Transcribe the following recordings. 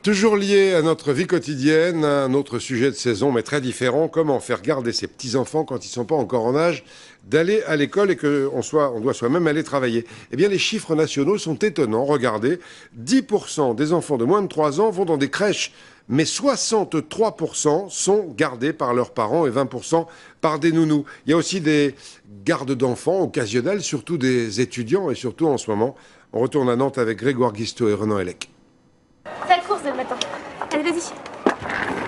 Toujours lié à notre vie quotidienne, un autre sujet de saison, mais très différent, comment faire garder ses petits-enfants quand ils ne sont pas encore en âge d'aller à l'école et qu'on doit soi-même aller travailler. Eh bien, les chiffres nationaux sont étonnants. Regardez, 10% des enfants de moins de 3 ans vont dans des crèches, mais 63% sont gardés par leurs parents et 20% par des nounous. Il y a aussi des gardes d'enfants occasionnelles, surtout des étudiants et surtout en ce moment. On retourne à Nantes avec Grégoire Guisteau et Renan Hellec. C'est la course dès le matin. Allez, vas-y.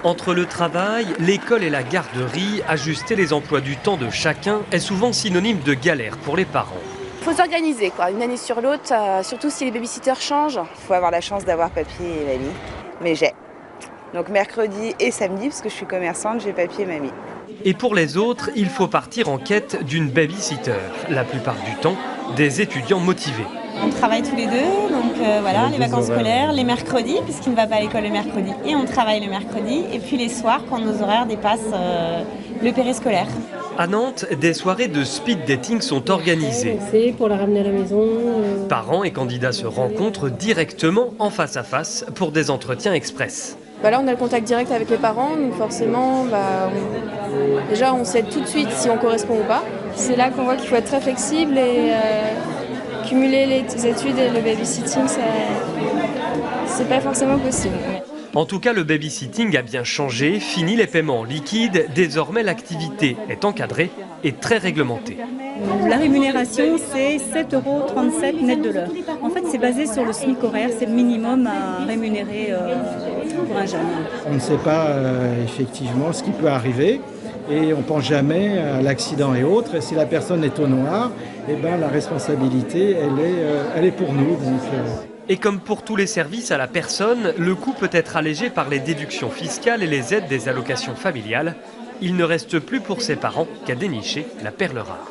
Entre le travail, l'école et la garderie, ajuster les emplois du temps de chacun est souvent synonyme de galère pour les parents. Il faut s'organiser, quoi, une année sur l'autre, surtout si les babysitters changent. Il faut avoir la chance d'avoir papier et mamie, mais j'ai. Donc mercredi et samedi, parce que je suis commerçante, j'ai papier et mamie. Et pour les autres, il faut partir en quête d'une babysitter. La plupart du temps, des étudiants motivés. On travaille tous les deux, donc voilà, les vacances scolaires, les mercredis, puisqu'il ne va pas à l'école le mercredi, et on travaille le mercredi, et puis les soirs, quand nos horaires dépassent le périscolaire. À Nantes, des soirées de speed dating sont organisées. C'est pour la ramener à la maison. Parents et candidats se rencontrent directement en face à face pour des entretiens express. Là, on a le contact direct avec les parents, donc forcément, déjà, on sait tout de suite si on correspond ou pas. C'est là qu'on voit qu'il faut être très flexible et cumuler les études et le babysitting, c'est pas forcément possible. En tout cas, le babysitting a bien changé, fini les paiements liquides, désormais l'activité est encadrée et très réglementée. La rémunération, c'est 7,37 € net de l'heure. En fait, c'est basé sur le SMIC horaire, c'est le minimum à rémunérer pour un jeune. On ne sait pas effectivement ce qui peut arriver et on ne pense jamais à l'accident et autres. Et si la personne est au noir, eh ben, la responsabilité, elle est pour nous. Et comme pour tous les services à la personne, le coût peut être allégé par les déductions fiscales et les aides des allocations familiales. Il ne reste plus pour ses parents qu'à dénicher la perle rare.